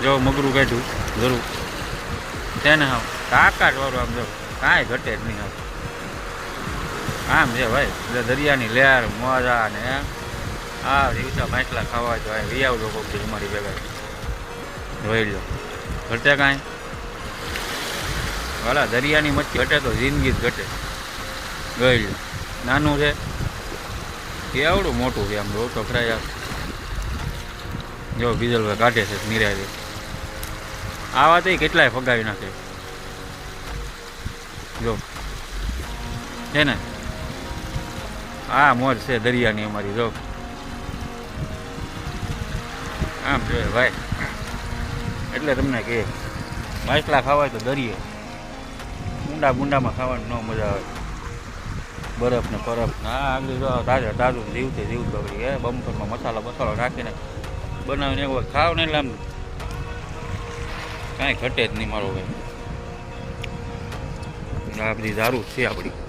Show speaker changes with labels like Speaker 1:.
Speaker 1: જો મગરું કાઢ્યું જરૂર છે ને. હા કાકા જ વાળું આમ જો કાંઈ ઘટે જ નહીં. આમ છે ભાઈ દરિયાની લહેર મોજા ને આ રીવસા માછલા ખાવા જો વી આવજો કોક દી અમારી ભેગા જોઈ લો. ઘટે કાંઈ વાલા દરિયાની મચ્છી ઘટે તો જિંદગી જ ઘટે. ગઈ લો નાનું છે એ આવડું મોટું છે આમ જો તો ખરા યાર. જો બીજલભાઈ કાઢે છે નિરાય આવા તો કેટલાય ફગાવી નાખે જો છે ને. આ મોજ છે દરિયાની અમારી જો આમ જોઈએ ભાઈ. એટલે તમને કે માછલા ખાવાય તો દરિયે ઊંડા બુંડામાં ખાવાની ન મજા આવે. બરફ ને બરફ હા આગળ જો તાજા તાજું જીવતે જીવતું બગડી હે બમ્પરમાં મસાલો નાખીને બનાવીને એક વખત ખાવ ને એટલે આમ કાંઈ ઘટે જ નહીં મારો ભાઈ. આ બધી દારૂ છે આપણી.